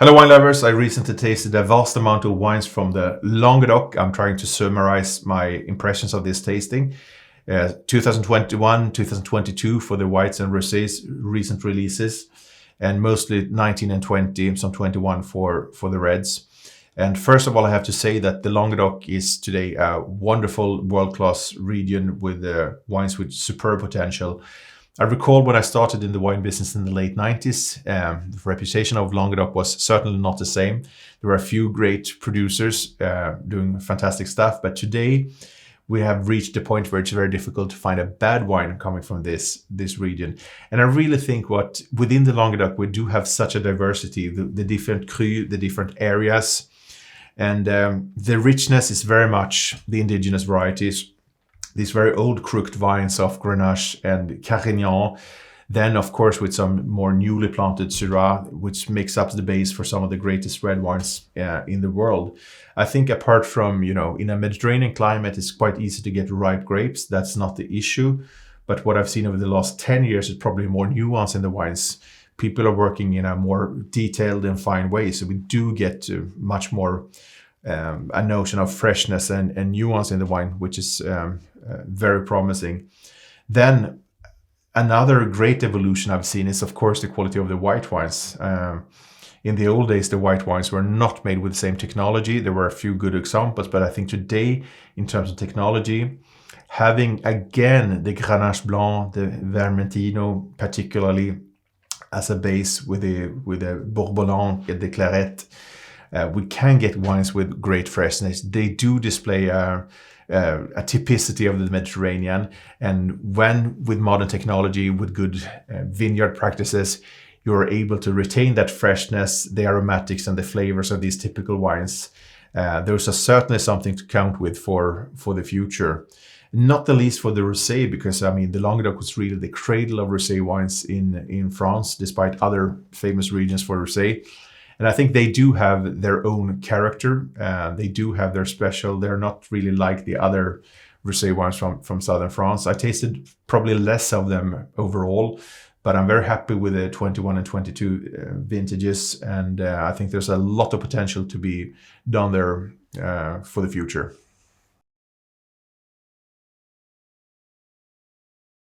Hello, wine lovers. I recently tasted a vast amount of wines from the Languedoc. I'm trying to summarize my impressions of this tasting. 2021, 2022 for the whites and rosés, recent releases, and mostly 19 and 20, some 21 for the reds. And first of all, I have to say that the Languedoc is today a wonderful world-class region with wines with superb potential. I recall when I started in the wine business in the late 90s, the reputation of Languedoc was certainly not the same. There were a few great producers doing fantastic stuff, but today we have reached a point where it's very difficult to find a bad wine coming from this region. And I really think within the Languedoc, we do have such a diversity, the different crus, the different areas, and the richness is very much the indigenous varieties. These very old crooked vines of Grenache and Carignan. Then, of course, with some more newly planted Syrah, which makes up the base for some of the greatest red wines in the world. I think apart from, in a Mediterranean climate, it's quite easy to get ripe grapes. That's not the issue. But what I've seen over the last 10 years is probably more nuance in the wines. People are working in a more detailed and fine way. So we do get much more a notion of freshness and nuance in the wine, which is very promising. Then another great evolution I've seen is, of course, the quality of the white wines. In the old days, the white wines were not made with the same technology. There were a few good examples, but I think today, in terms of technology, having again the Grenache Blanc, the Vermentino, particularly as a base with the Bourboulon and the Claret, we can get wines with great freshness. They do display a typicity of the Mediterranean, and when with modern technology, with good vineyard practices, you're able to retain that freshness, the aromatics and the flavors of these typical wines. Those are certainly something to count with for the future. Not the least for the rosé, because the Languedoc was really the cradle of rosé wines in France, despite other famous regions for rosé. And I think they do have their own character. They do have their special. They're not really like the other rosé wines from southern France. I tasted probably less of them overall, but I'm very happy with the 21 and 22 vintages. And I think there's a lot of potential to be done there for the future.